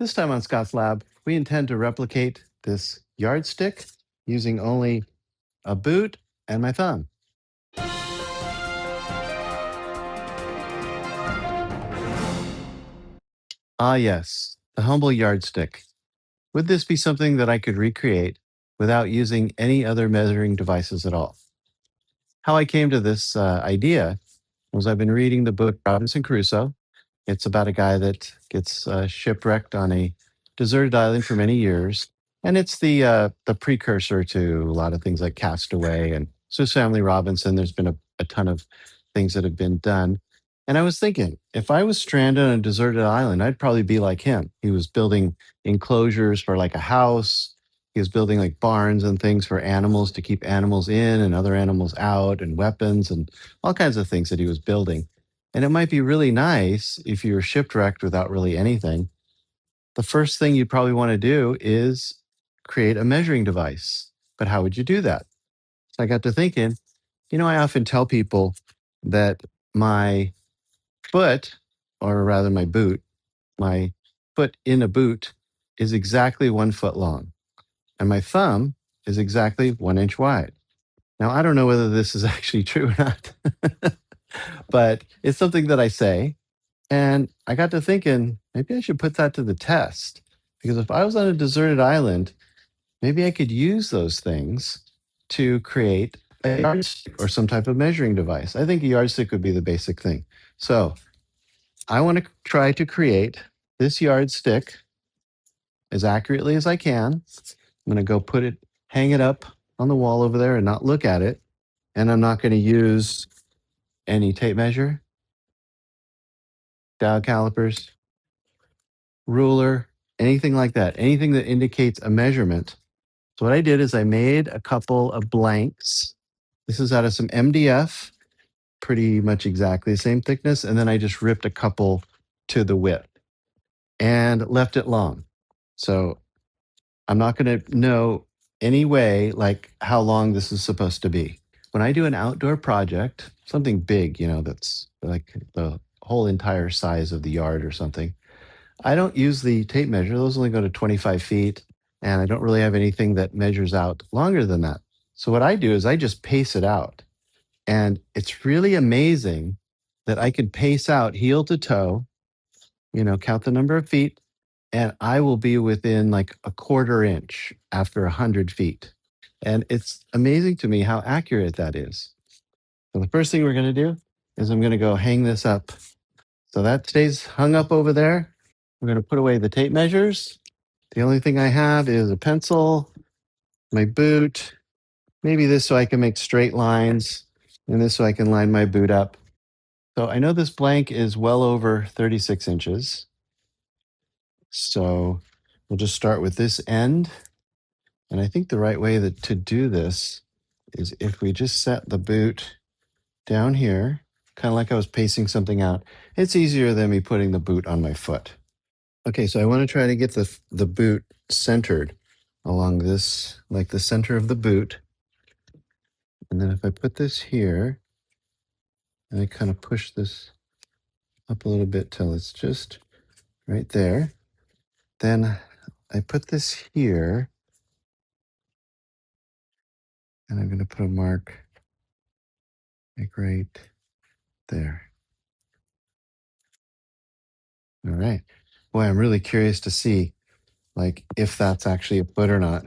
This time on Scott's Lab, we intend to replicate this yardstick using only a boot and my thumb. Ah, yes, the humble yardstick. Would this be something that I could recreate without using any other measuring devices at all? How I came to this idea was I've been reading the book Robinson Crusoe. It's about a guy that gets shipwrecked on a deserted island for many years, and it's the precursor to a lot of things like Castaway and Swiss Family Robinson. There's been a ton of things that have been done, and I was thinking if I was stranded on a deserted island, I'd probably be like him. He was building enclosures for like a house. He was building like barns and things for animals to keep animals in and other animals out, and weapons and all kinds of things that he was building. And it might be really nice if you were shipwrecked without really anything. The first thing you'd probably want to do is create a measuring device. But how would you do that? So I got to thinking, I often tell people that my foot, or rather my foot in a boot is exactly 1 foot long, and my thumb is exactly 1 inch wide. Now, I don't know whether this is actually true or not, but it's something that I say. And I got to thinking, maybe I should put that to the test. Because if I was on a deserted island, maybe I could use those things to create a yardstick or some type of measuring device. I think a yardstick would be the basic thing. So I want to try to create this yardstick as accurately as I can. I'm going to go hang it up on the wall over there and not look at it. And I'm not going to use any tape measure, dial calipers, ruler, anything like that, anything that indicates a measurement. So what I did is I made a couple of blanks. This is out of some MDF, pretty much exactly the same thickness. And then I just ripped a couple to the width and left it long. So I'm not going to know any way like how long this is supposed to be. When I do an outdoor project, something big, that's like the whole entire size of the yard or something, I don't use the tape measure. Those only go to 25 feet, and I don't really have anything that measures out longer than that. So what I do is I just pace it out. And it's really amazing that I can pace out heel to toe, count the number of feet, and I will be within like a 1/4 inch after 100 feet. And it's amazing to me how accurate that is. So the first thing we're going to do is I'm going to go hang this up. So that stays hung up over there. We're going to put away the tape measures. The only thing I have is a pencil, my boot, maybe this so I can make straight lines, and this so I can line my boot up. So I know this blank is well over 36 inches. So we'll just start with this end. And I think the right way to do this is if we just set the boot down here, kind of like I was pacing something out. It's easier than me putting the boot on my foot. Okay, so I want to try to get the boot centered along this, like the center of the boot. And then if I put this here, and I kind of push this up a little bit till it's just right there, then I put this here, and I'm going to put a mark like right there. All right. Boy, I'm really curious to see like if that's actually a foot or not.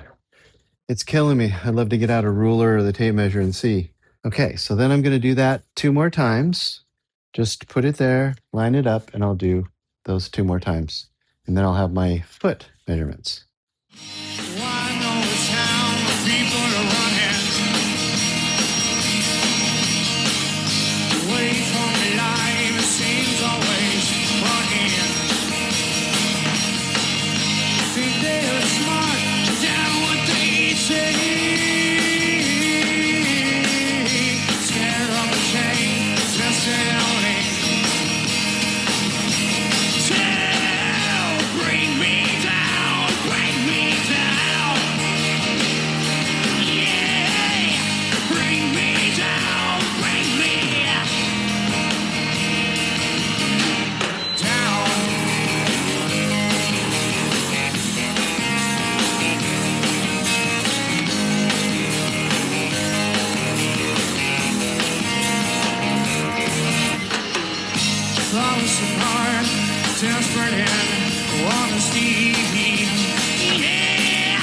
It's killing me. I'd love to get out a ruler or the tape measure and see. Okay, so then I'm going to do that 2 more times. Just put it there, line it up, and I'll do those 2 more times. And then I'll have my foot measurements. Bring me down, bring me down. Yeah. burning on the steam. Yeah,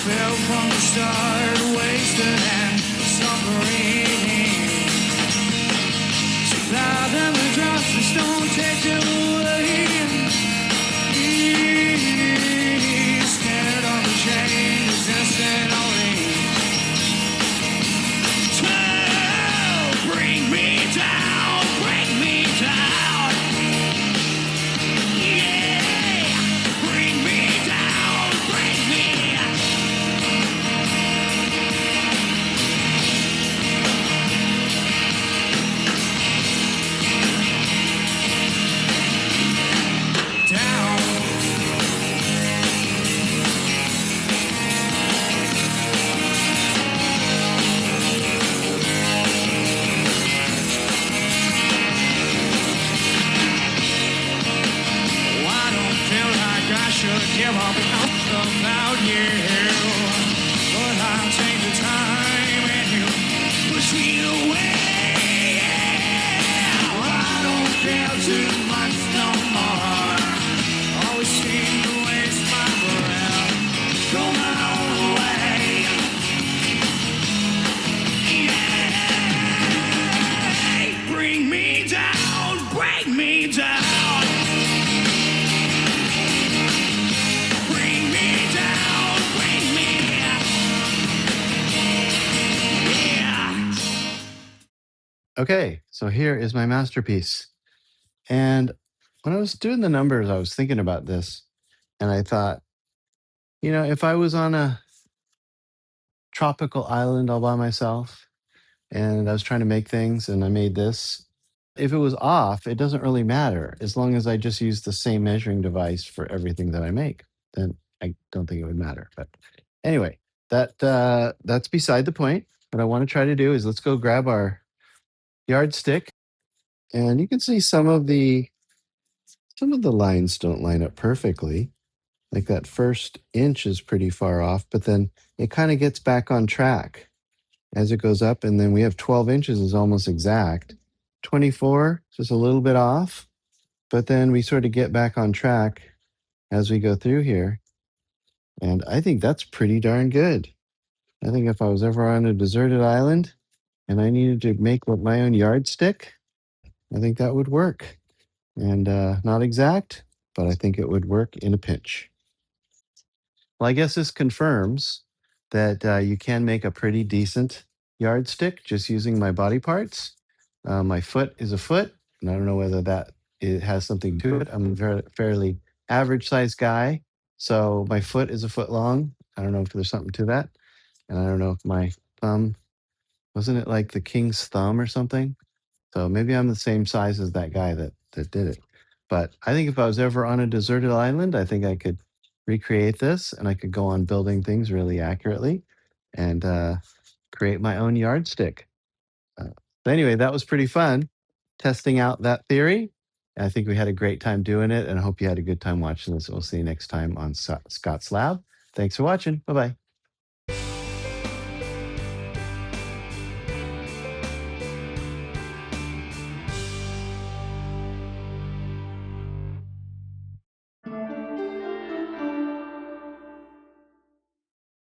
fell from the start, wasted and suffering. Supply them the drugs, just don't take them away. Scared of the change, resistant only. Bring me down, bring me down. Yeah, bring me down, bring me down. I don't feel like I should give up about you, but I'll take the time and you push me away. I don't care too much no more. Always seem to waste my breath. Go my own way. Yeah. Bring me down, break me down. Bring me down, bring me yeah. Okay, so here is my masterpiece. And when I was doing the numbers, I was thinking about this and I thought, if I was on a tropical island all by myself and I was trying to make things and I made this, if it was off, it doesn't really matter as long as I just use the same measuring device for everything that I make. Then I don't think it would matter. But anyway, that's beside the point. What I want to try to do is let's go grab our yardstick, and you can see some of the lines don't line up perfectly. Like that first inch is pretty far off, but then it kind of gets back on track as it goes up. And then we have 12 inches is almost exact. 24 just a little bit off, but then we sort of get back on track as we go through here. And I think that's pretty darn good. I think if I was ever on a deserted island and I needed to make my own yardstick, I think that would work. And not exact, but I think it would work in a pinch. Well, I guess this confirms that you can make a pretty decent yardstick just using my body parts. My foot is a foot, and I don't know whether it has something to it. I'm a fairly average sized guy, so my foot is a foot long. I don't know if there's something to that. And I don't know if my thumb, wasn't it like the king's thumb or something? So maybe I'm the same size as that guy that did it. But I think if I was ever on a deserted island, I think I could recreate this and I could go on building things really accurately and create my own yardstick. But anyway, that was pretty fun testing out that theory. I think we had a great time doing it and I hope you had a good time watching this. We'll see you next time on Scott's Lab. Thanks for watching. Bye bye.